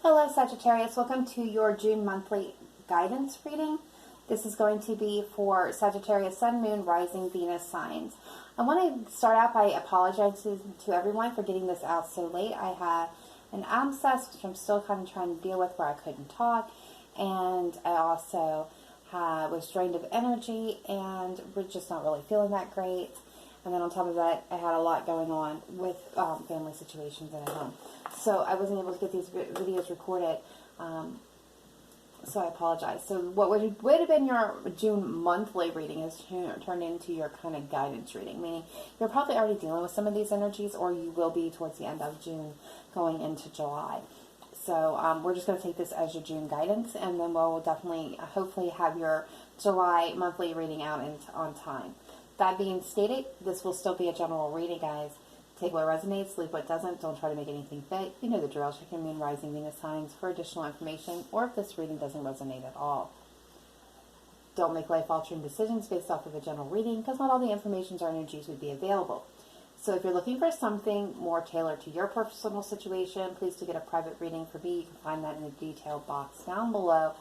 Hello Sagittarius, welcome to your June monthly guidance reading. This is going to be for Sagittarius Sun, Moon, Rising, Venus signs. I want to start out by apologizing to everyone for getting this out so late. I had an abscess, which I'm still kind of trying to deal with, where I couldn't talk, and I also was drained of energy and was just not really feeling that great. And then on top of that, I had a lot going on with family situations at home. So I wasn't able to get these videos recorded. So I apologize. So what would have been your June monthly reading is turned into your kind of guidance reading. Meaning you're probably already dealing with some of these energies, or you will be towards the end of June going into July. So we're just going to take this as your June guidance, and then we'll definitely, hopefully, have your July monthly reading out on time. That being stated, this will still be a general reading, guys. Take what resonates, leave what doesn't. Don't try to make anything fit. You know the drill. Check your Moon, Rising, Venus signs for additional information, or if this reading doesn't resonate at all. Don't make life-altering decisions based off of a general reading, because not all the information or energies would be available. So if you're looking for something more tailored to your personal situation, please do get a private reading for me. You can find that in the detailed box down below,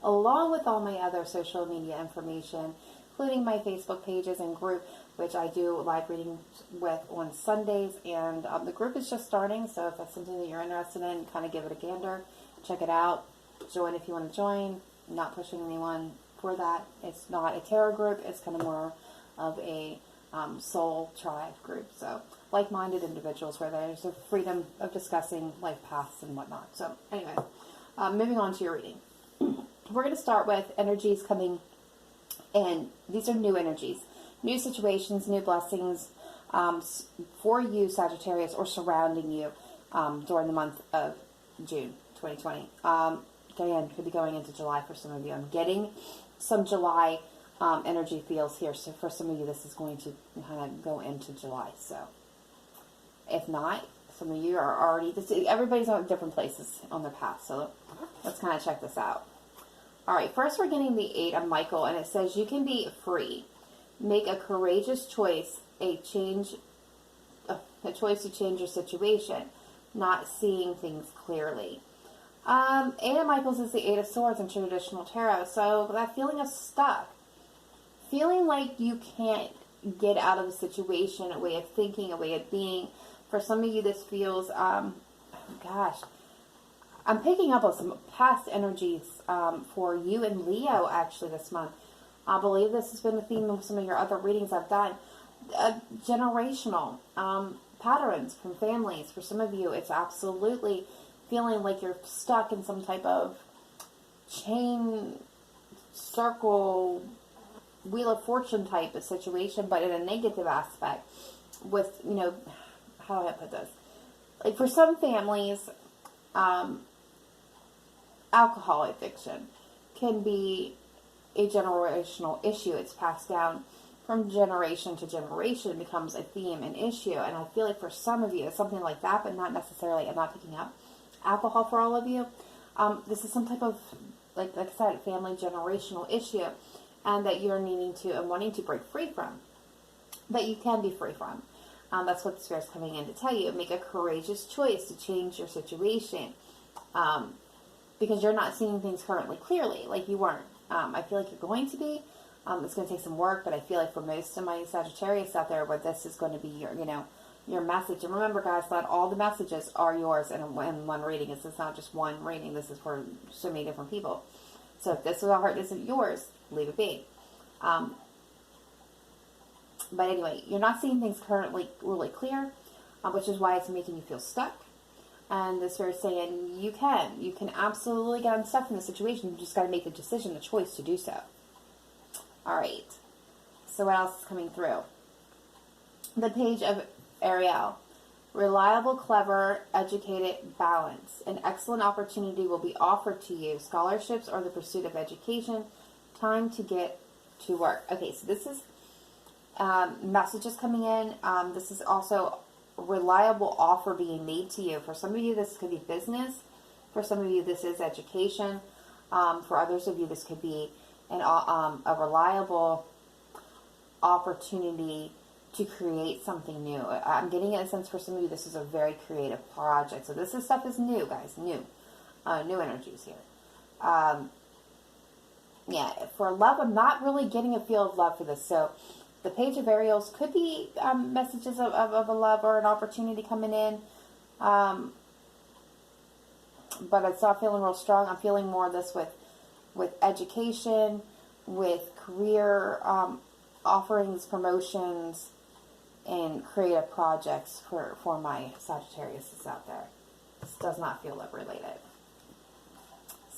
along with all my other social media information, including my Facebook pages and group, which I do live readings with on Sundays. And the group is just starting, so if that's something that you're interested in, kind of give it a gander. Check it out. Join if you want to join. I'm not pushing anyone for that. It's not a tarot group. It's kind of more of a soul tribe group. So like-minded individuals where there's a freedom of discussing life paths and whatnot. So anyway, moving on to your reading. We're going to start with energies coming in. These are new energies, new situations, new blessings for you, Sagittarius, or surrounding you during the month of June 2020. Again, could be going into July for some of you. I'm getting some July energy feels here. So for some of you, this is going to kind of go into July. So if not, some of you are already, everybody's on different places on their path. So let's kind of check this out. All right, first we're getting the 8 of Michael, and it says you can be free. Make a courageous choice, a choice to change your situation, not seeing things clearly. 8 of Michaels is the 8 of Swords in traditional tarot, so that feeling of stuck, feeling like you can't get out of a situation, a way of thinking, a way of being. For some of you, this feels, gosh, I'm picking up on some past energies for you and Leo, actually, this month. I believe this has been the theme of some of your other readings I've done. Generational patterns from families. For some of you, it's absolutely feeling like you're stuck in some type of chain, circle, Wheel of Fortune type of situation, but in a negative aspect with, you know, how do I put this? Like for some families, alcohol addiction can be a generational issue. It's passed down from generation to generation. It becomes a theme, an issue. And I feel like for some of you, it's something like that, but not necessarily, I'm not picking up alcohol for all of you. This is some type of, like I said, family generational issue, and that you're needing to and wanting to break free from. That you can be free from. That's what the Spirit's coming in to tell you. Make a courageous choice to change your situation. Because you're not seeing things currently clearly, like you weren't. I feel like you're going to be. It's going to take some work, but I feel like for most of my Sagittarius out there, where this is going to be your, you know, your message. And remember, guys, not all the messages are yours in one reading. It's not just one reading. This is for so many different people. So if this heart isn't yours, leave it be. But anyway, you're not seeing things currently really clear, which is why it's making you feel stuck. And the Spirit's saying you can absolutely get unstuck in the situation. You just got to make the decision, the choice to do so. All right. So what else is coming through? The Page of Ariel. Reliable, clever, educated, balance. An excellent opportunity will be offered to you. Scholarships or the pursuit of education. Time to get to work. Okay, so this is messages coming in. This is also reliable offer being made to you. For some of you, this could be business. For some of you, this is education. For others of you, this could be a reliable opportunity to create something new. I'm getting a sense for some of you, this is a very creative project. So this stuff is new, guys, new. new energies here. Yeah, for love, I'm not really getting a feel of love for this. So the Page of Ariels could be messages of a love or an opportunity coming in. But it's not feeling real strong. I'm feeling more of this with education, with career offerings, promotions, and creative projects for my Sagittarius out there. This does not feel love related.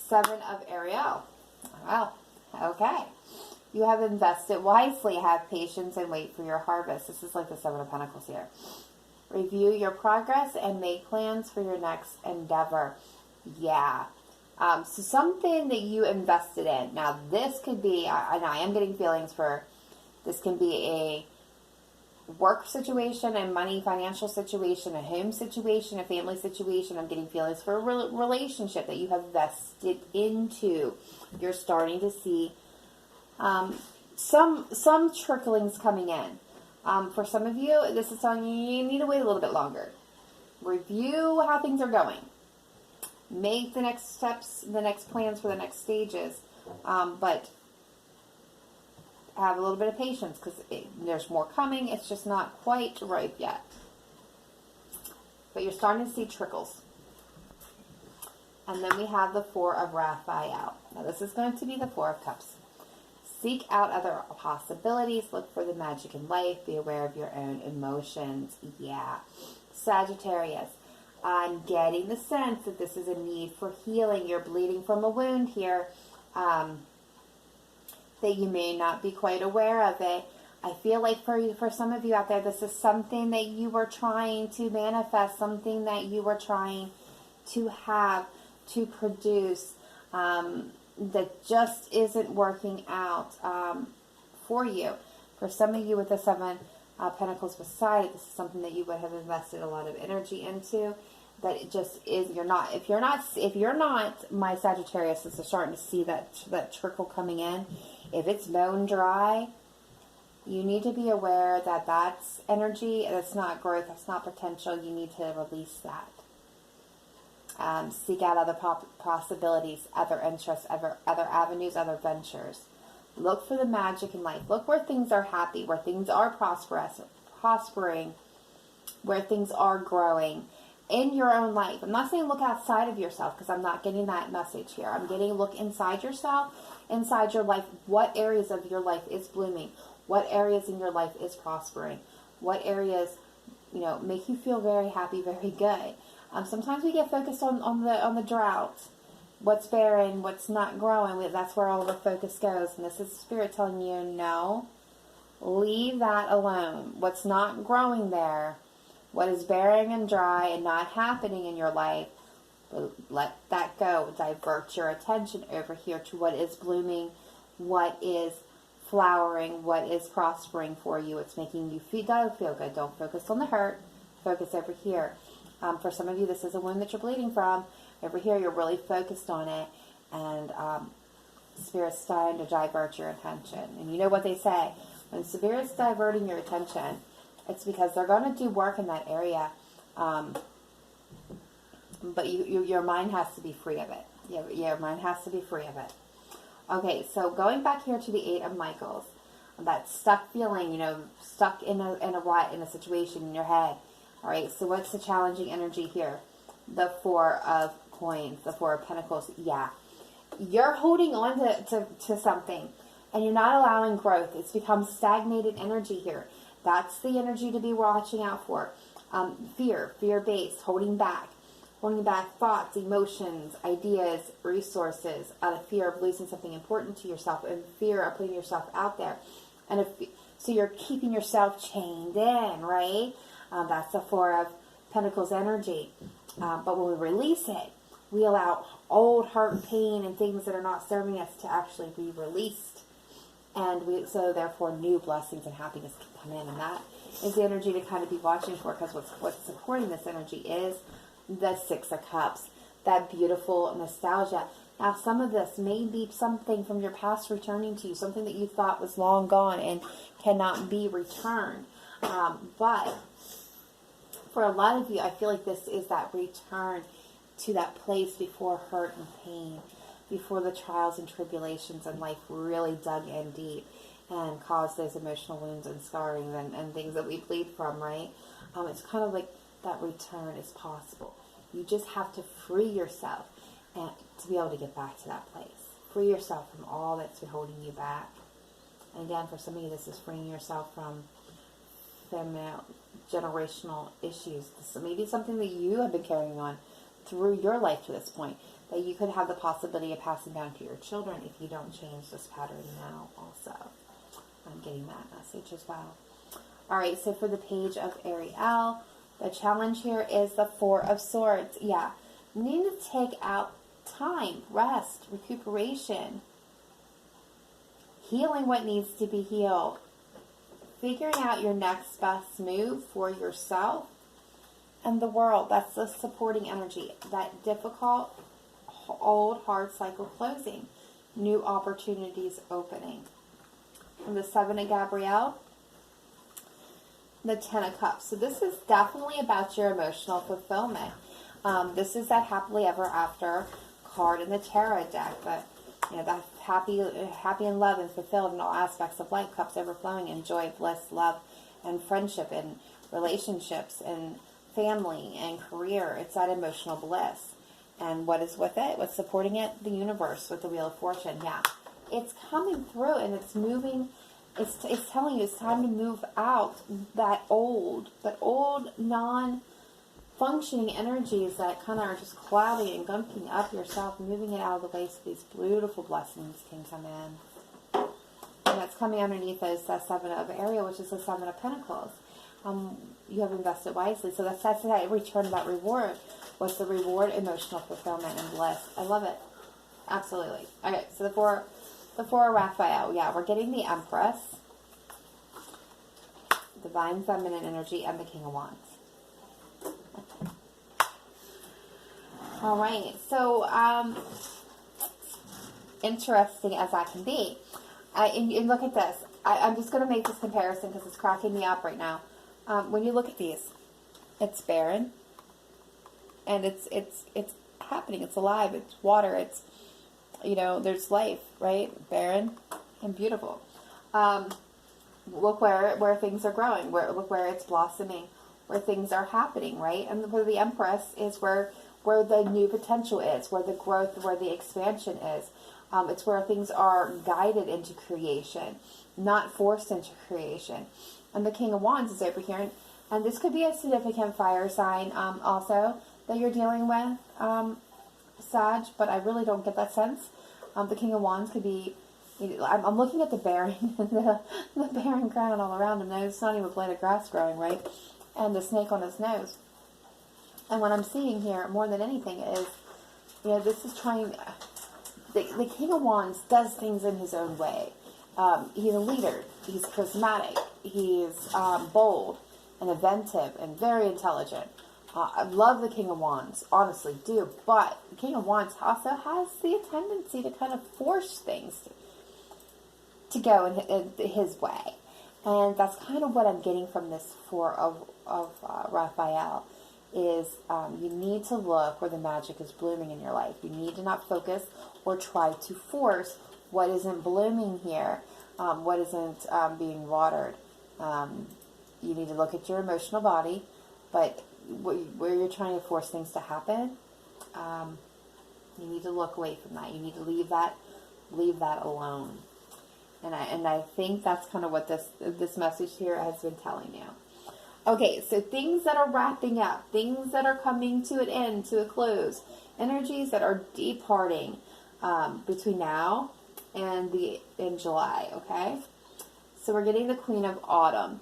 7 of Ariel. Well, okay. You have invested wisely, have patience, and wait for your harvest. This is like the 7 of Pentacles here. Review your progress and make plans for your next endeavor. Yeah. So something that you invested in. Now, this could be, and I am getting feelings for, this can be a work situation, a money, financial situation, a home situation, a family situation. I'm getting feelings for a relationship that you have vested into. You're starting to see some tricklings coming in. For some of you, this is telling you need to wait a little bit longer. Review how things are going. Make the next steps, the next plans for the next stages, but have a little bit of patience because there's more coming. It's just not quite ripe yet. But you're starting to see trickles. And then we have the 4 of Wrath out. Now this is going to be the 4 of Cups. Seek out other possibilities. Look for the magic in life. Be aware of your own emotions. Yeah. Sagittarius. I'm getting the sense that this is a need for healing. You're bleeding from a wound here. That you may not be quite aware of it. I feel like for some of you out there, this is something that you were trying to manifest, something that you were trying to have, to produce, that just isn't working out for you. For some of you with the 7 Pentacles beside it, this is something that you would have invested a lot of energy into. That it just is. If you're not my Sagittarius, is starting to see that trickle coming in. If it's bone dry, you need to be aware that that's energy. That's not growth. That's not potential. You need to release that. Seek out other possibilities, other interests, other avenues, other ventures. Look for the magic in life. Look where things are happy, where things are prospering, where things are growing in your own life. I'm not saying look outside of yourself because I'm not getting that message here. I'm getting look inside yourself, inside your life. What areas of your life is blooming? What areas in your life is prospering? What areas, make you feel very happy, very good? Sometimes we get focused on the drought, what's barren, what's not growing. That's where all the focus goes. And this is Spirit telling you, no, leave that alone. What's not growing there, what is barren and dry and not happening in your life, let that go. Divert your attention over here to what is blooming, what is flowering, what is prospering for you. It's making you feel good. Don't focus on the hurt. Focus over here. For some of you, this is a wound that you're bleeding from. Over here, you're really focused on it. And Spirit's trying to divert your attention. And you know what they say. When Spirit's diverting your attention, it's because they're going to do work in that area. But your mind has to be free of it. Your mind has to be free of it. Okay, so going back here to the 8 of Michaels. That stuck feeling, stuck in a rut, in a situation in your head. All right, so what's the challenging energy here? The 4 of Coins, the 4 of Pentacles. Yeah, you're holding on to something, and you're not allowing growth. It's become stagnated energy here. That's the energy to be watching out for. Fear-based, holding back thoughts, emotions, ideas, resources, out of fear of losing something important to yourself, and fear of putting yourself out there. And so you're keeping yourself chained in, right? That's the 4 of Pentacles energy. But when we release it, we allow old hurt, pain, and things that are not serving us to actually be released. And so therefore new blessings and happiness can come in. And that is the energy to kind of be watching for, because what's supporting this energy is the 6 of Cups. That beautiful nostalgia. Now, some of this may be something from your past returning to you, something that you thought was long gone and cannot be returned. But for a lot of you, I feel like this is that return to that place before hurt and pain, before the trials and tribulations in life really dug in deep and caused those emotional wounds and scarring and things that we bleed from, right? It's kind of like that return is possible. You just have to free yourself and to be able to get back to that place. Free yourself from all that's been holding you back. And again, for some of you, this is freeing yourself from feminine generational issues. This may be something that you have been carrying on through your life to this point, that you could have the possibility of passing down to your children if you don't change this pattern now also. I'm getting that message as well. All right, so for the page of Ariel, the challenge here is the Four of Swords. Yeah, you need to take out time, rest, recuperation, healing what needs to be healed, figuring out your next best move for yourself and the world. That's the supporting energy. That difficult, old, hard cycle closing. New opportunities opening. From the Seven of Gabrielle, the Ten of Cups. So this is definitely about your emotional fulfillment. This is that happily ever after card in the tarot deck. But you know, that happy in love and fulfilled in all aspects of life, cups overflowing in joy, bliss, love, and friendship, and relationships, and family, and career. It's that emotional bliss. And what is with it? What's supporting it? The universe with the Wheel of Fortune. Yeah. It's coming through and it's moving. It's telling you it's time to move out that old non-functioning energies that kind of are just clouding and gunking up yourself, moving it out of the way so these beautiful blessings can come in. And that's coming underneath is the Seven of Ariel, which is the Seven of Pentacles. You have invested wisely. So that's that return of that reward. What's the reward? Emotional fulfillment and bliss. I love it. Absolutely. Okay, so the four of Raphael. Yeah, we're getting the Empress, Divine Feminine Energy, and the King of Wands. All right, so interesting as that can be. And look at this. I'm just going to make this comparison because it's cracking me up right now. When you look at these, it's barren, and it's happening. It's alive. It's water. It's, you know, there's life, right? Barren and beautiful. Look where things are growing. Look where it's blossoming. Where things are happening, right? And where the Empress is where the new potential is, where the growth, where the expansion is. It's where things are guided into creation, not forced into creation. And the King of Wands is over here, and this could be a significant fire sign also that you're dealing with, Sag, but I really don't get that sense. The King of Wands could be, I'm looking at the barren, the barren crown all around him. There's not even a blade of grass growing, right? And the snake on his nose. And what I'm seeing here, more than anything, is, you know, this is trying, the King of Wands does things in his own way. He's a leader. He's charismatic. He's bold and inventive and very intelligent. I love the King of Wands, honestly do. But the King of Wands also has the tendency to kind of force things to go in his way. And that's kind of what I'm getting from this Four of Raphael, is you need to look where the magic is blooming in your life. You need to not focus or try to force what isn't blooming here, what isn't being watered. You need to look at your emotional body, but where you're trying to force things to happen, you need to look away from that. You need to leave that alone. And I think that's kind of what this message here has been telling you. Okay, so things that are wrapping up, things that are coming to an end, to a close, energies that are departing between now and in July. Okay, so we're getting the Queen of Autumn.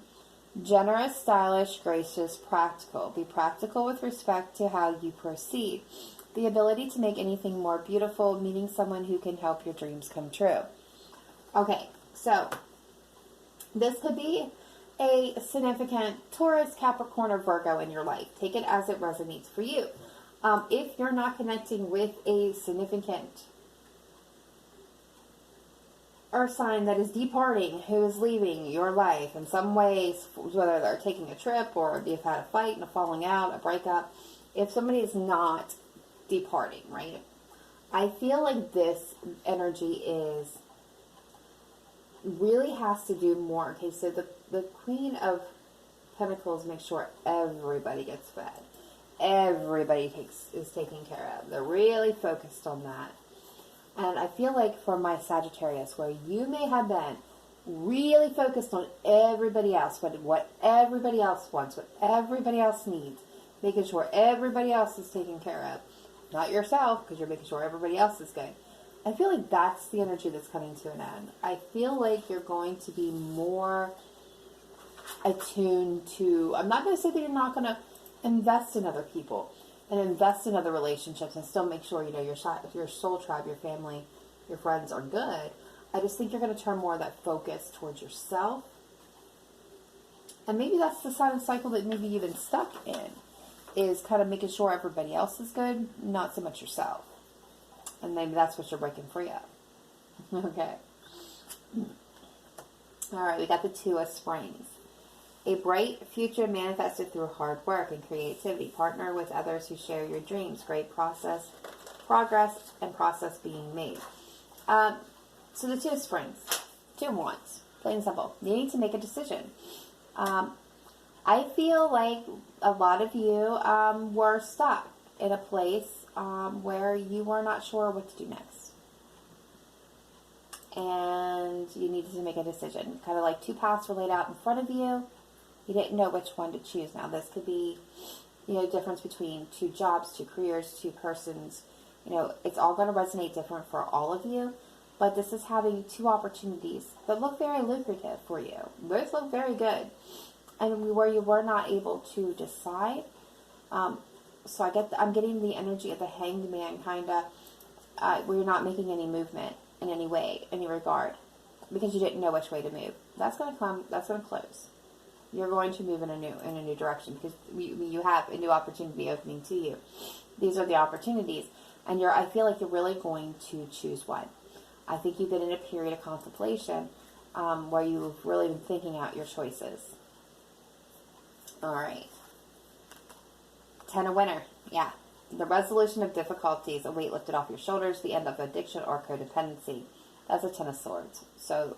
Generous, stylish, gracious, practical. Be practical with respect to how you proceed. The ability to make anything more beautiful, meeting someone who can help your dreams come true. Okay, so this could be a significant Taurus, Capricorn, or Virgo in your life. Take it as it resonates for you. If you're not connecting with a significant earth sign that is departing, who is leaving your life in some ways, whether they're taking a trip or they've had a fight and a falling out, a breakup, if somebody is not departing, right? I feel like this energy is really has to do more. Okay, so the Queen of Pentacles makes sure everybody gets fed. Everybody is taken care of. They're really focused on that. And I feel like for my Sagittarius, where you may have been really focused on everybody else, what everybody else wants, what everybody else needs, making sure everybody else is taken care of. Not yourself, because you're making sure everybody else is good. I feel like that's the energy that's coming to an end. I feel like you're going to be more attuned to, I'm not going to say that you're not going to invest in other people and invest in other relationships and still make sure, you know, your soul tribe, your family, your friends are good. I just think you're going to turn more of that focus towards yourself. And maybe that's the silent cycle that maybe you've been stuck in, is kind of making sure everybody else is good, not so much yourself. And maybe that's what you're breaking free of. Okay. All right, we got the Two of Springs. A bright future manifested through hard work and creativity. Partner with others who share your dreams. Great progress and process being made. So the Two of Springs. Two of Wands. Plain and simple. Needing to make a decision. I feel like a lot of you were stuck in a place where you were not sure what to do next. And you needed to make a decision. Kind of like two paths were laid out in front of you. You didn't know which one to choose. Now, this could be, you know, difference between two jobs, two careers, two persons. You know, it's all going to resonate different for all of you. But this is having two opportunities that look very lucrative for you. Both look very good. And where you were not able to decide. So I'm getting the energy of the Hanged Man, kind of, where you're not making any movement in any way, any regard, because you didn't know which way to move. That's going to come. That's going to close. You're going to move in a new direction, because you have a new opportunity opening to you. These are the opportunities, and I feel like you're really going to choose one. I think you've been in a period of contemplation where you've really been thinking out your choices. All right. Ten of Winter. Yeah. The resolution of difficulties, a weight lifted off your shoulders, the end of addiction or codependency. That's a Ten of Swords. So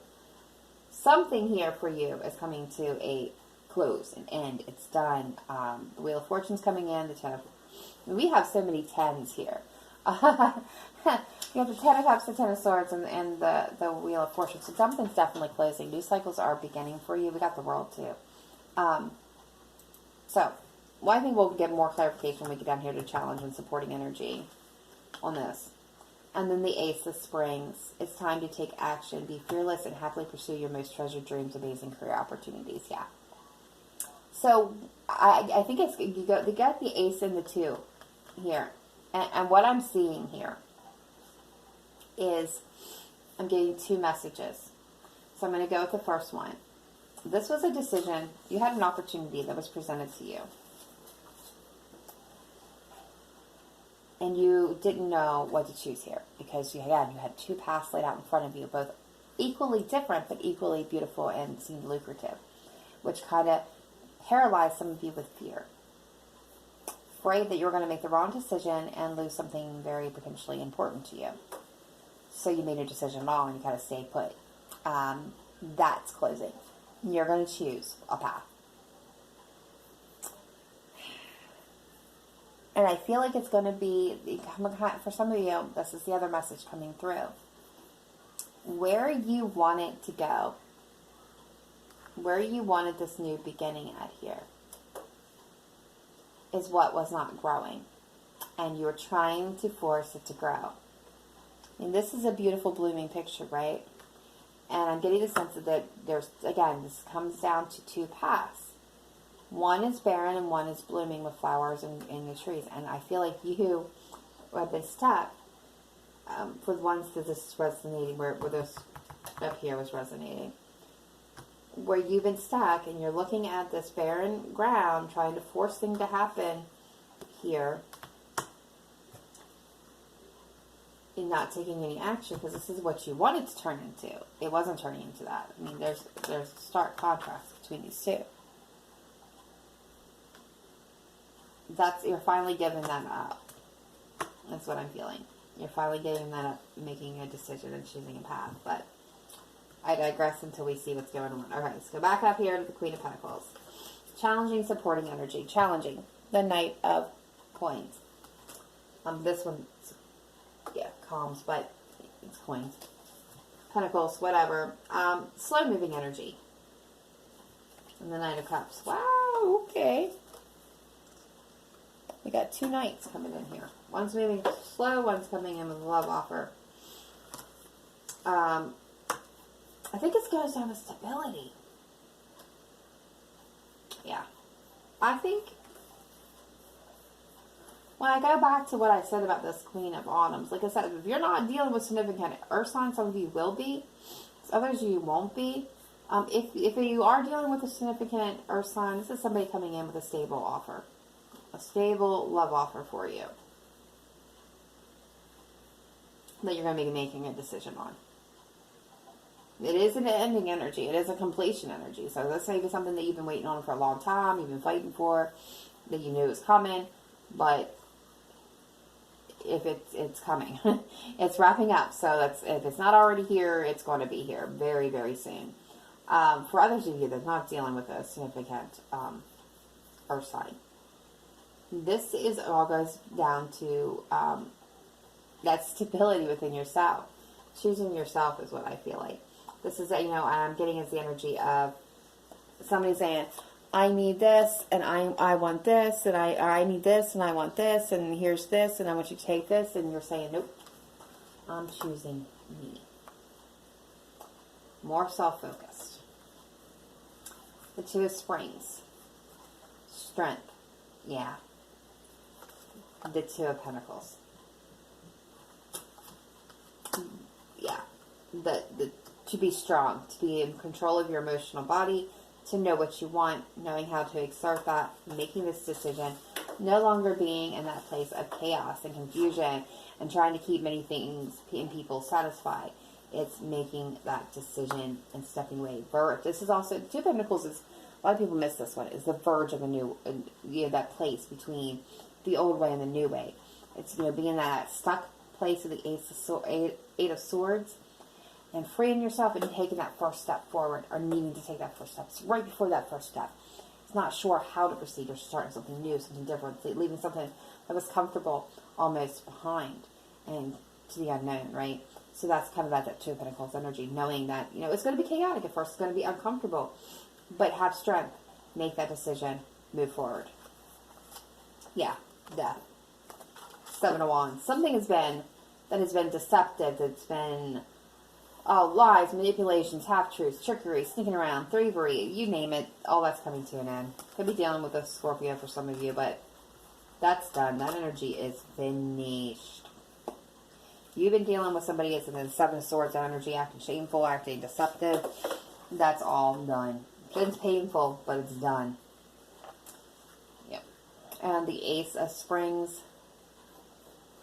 something here for you is coming to a close, an end. It's done. The Wheel of Fortune's coming in. We have so many tens here. You have the Ten of Cups, the Ten of Swords, and the Wheel of Fortune. So something's definitely closing. New cycles are beginning for you. We got the World too. I think we'll get more clarification when we get down here to challenge and supporting energy on this. And then the Ace of Springs. It's time to take action. Be fearless and happily pursue your most treasured dreams, amazing career opportunities. Yeah. So I think you got the Ace and the Two here. And what I'm seeing here is I'm getting two messages. So I'm going to go with the first one. This was a decision. You had an opportunity that was presented to you. And you didn't know what to choose here. Because, again, you had two paths laid out in front of you. Both equally different, but equally beautiful and seemed lucrative. Which kind of paralyzed some of you with fear. Afraid that you were going to make the wrong decision and lose something very potentially important to you. So you made a decision at all and you kind of stayed put. That's closing. You're going to choose a path. And I feel like it's going to be, for some of you, this is the other message coming through. Where you want it to go, where you wanted this new beginning at here, is what was not growing. And you were trying to force it to grow. And this is a beautiful blooming picture, right? And I'm getting the sense that there's, again, this comes down to two paths. One is barren and one is blooming with flowers in the trees. And I feel like you have been stuck for the ones that this is resonating, where this up here was resonating. Where you've been stuck and you're looking at this barren ground, trying to force things to happen here. And not taking any action, because this is what you wanted to turn into. It wasn't turning into that. I mean, there's stark contrast between these two. You're finally giving that up. That's what I'm feeling. You're finally giving that up, making a decision and choosing a path. But I digress until we see what's going on. All right, let's go back up here to the Queen of Pentacles. Challenging, supporting energy. Challenging. The Knight of Coins. This one, yeah, calms, but it's coins. Pentacles, whatever. Slow moving energy. And the Knight of Cups. Wow, okay. We got two knights coming in here. One's moving slow, one's coming in with a love offer. I think it goes down to stability. Yeah. I think when I go back to what I said about this Queen of Autumns, like I said, if you're not dealing with significant earth signs, some of you will be. Others of you won't be. If you are dealing with a significant earth sign, this is somebody coming in with a stable offer. A stable love offer for you. That you're going to be making a decision on. It is an ending energy. It is a completion energy. So this may be something that you've been waiting on for a long time. You've been fighting for. That you knew was coming. But if it's coming. It's wrapping up. So if it's not already here, it's going to be here very, very soon. For others of you that are not dealing with a significant earth sign. This is all goes down to that stability within yourself. Choosing yourself is what I feel like. This is, I'm getting is the energy of somebody saying, I need this, and I want this, and I need this, and I want this, and here's this, and I want you to take this, and you're saying, nope, I'm choosing me. More self-focused. The Two of Springs. Strength. Yeah. The Two of Pentacles. Yeah. To be strong, to be in control of your emotional body, to know what you want, knowing how to exert that, making this decision, no longer being in that place of chaos and confusion and trying to keep many things and people satisfied. It's making that decision and stepping away. This is also, Two of Pentacles is, a lot of people miss this one, is the verge of a new, that place between the old way and the new way. It's, being in that stuck place of the Eight of Swords and freeing yourself and taking that first step forward, or needing to take that first step. It's right before that first step. It's not sure how to proceed, or starting something new, something different, leaving something that was comfortable almost behind and to the unknown, right? So that's kind of that Two of Pentacles energy, knowing that, it's going to be chaotic at first, it's going to be uncomfortable, but have strength, make that decision, move forward. Yeah, Death. Seven of Wands. Something that has been deceptive, that's been lies, manipulations, half-truths, trickery, sneaking around, thievery, you name it, all that's coming to an end. Could be dealing with a Scorpio for some of you, but that's done. That energy is finished. You've been dealing with somebody that's in the Seven of Swords energy, acting shameful, acting deceptive. That's all done. It's painful, but it's done. Yep. And the Ace of Springs,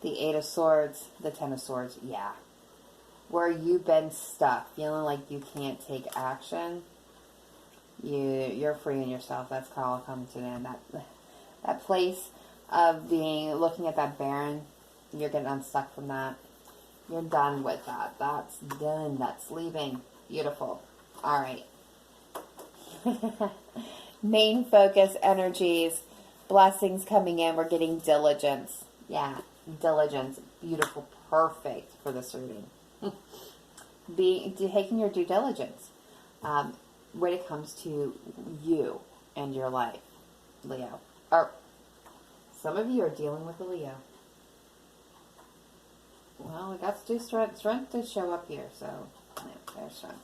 the Eight of Swords, the Ten of Swords, yeah. Where you've been stuck, feeling like you can't take action, you're freeing yourself. That's all coming to an end. That place of looking at that barren, you're getting unstuck from that. You're done with that. That's done. That's leaving. Beautiful. All right. Main focus energies, blessings coming in. We're getting diligence. Yeah, diligence. Beautiful. Perfect for this reading. Taking your due diligence when it comes to you and your life, Leo. Or some of you are dealing with a Leo. Well, we got to do strength to show up here, so yeah, there's strength.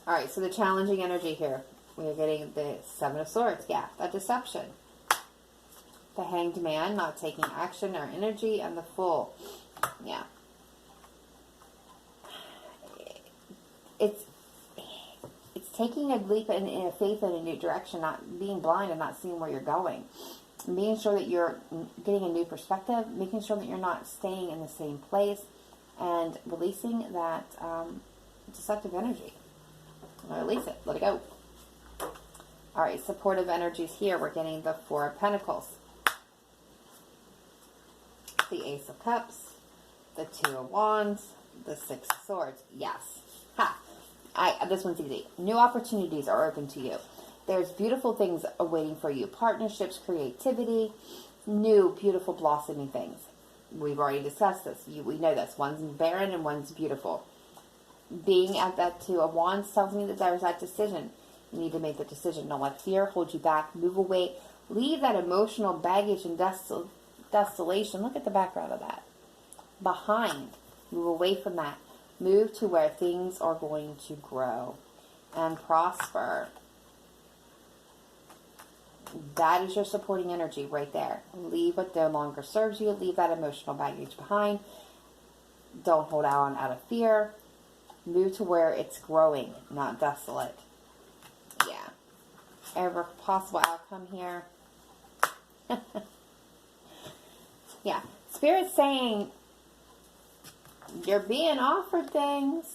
All right, so the challenging energy here. We're getting the Seven of Swords. Yeah, that deception. The Hanged Man, not taking action or energy, and the Fool. Yeah. It's taking a leap in a faith in a new direction, not being blind and not seeing where you're going. Making sure that you're getting a new perspective, making sure that you're not staying in the same place, and releasing that deceptive energy. Release it. Let it go. All right, supportive energies here. We're getting the Four of Pentacles. the Ace of Cups, the Two of Wands, the Six of Swords. Yes. Ha! This one's easy. New opportunities are open to you. There's beautiful things awaiting for you. Partnerships, creativity, new, beautiful, blossoming things. We've already discussed this. We know this. One's barren and one's beautiful. Being at that Two of Wands tells me that there's that decision. You need to make the decision. Don't let fear hold you back. Move away. Leave that emotional baggage and desolation. Look at the background of that. Behind. Move away from that. Move to where things are going to grow and prosper. That is your supporting energy right there. Leave what no longer serves you. Leave that emotional baggage behind. Don't hold on out of fear. Move to where it's growing, not desolate. Yeah. Every possible outcome here. Yeah. Spirit's saying you're being offered things,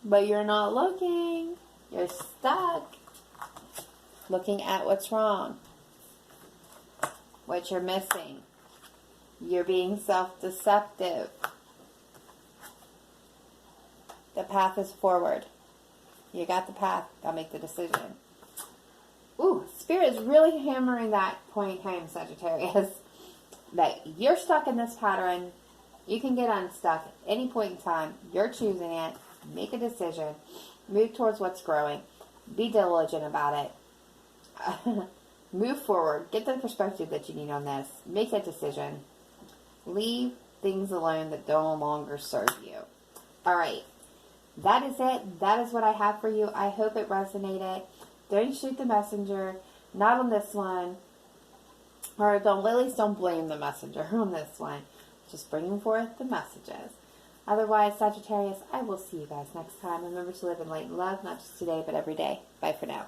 but you're not looking. You're stuck looking at what's wrong, what you're missing. You're being self-deceptive. The path is forward. You got the path. Gotta make the decision. Ooh, Spirit is really hammering that point home, Sagittarius. That you're stuck in this pattern. You can get unstuck at any point in time. You're choosing it. Make a decision. Move towards what's growing. Be diligent about it. Move forward. Get the perspective that you need on this. Make that decision. Leave things alone that no longer serve you. All right. That is it. That is what I have for you. I hope it resonated. Don't shoot the messenger. Not on this one. Or at least don't blame the messenger on this one. Just bringing forth the messages. Otherwise, Sagittarius, I will see you guys next time. Remember to live in light and love, not just today, but every day. Bye for now.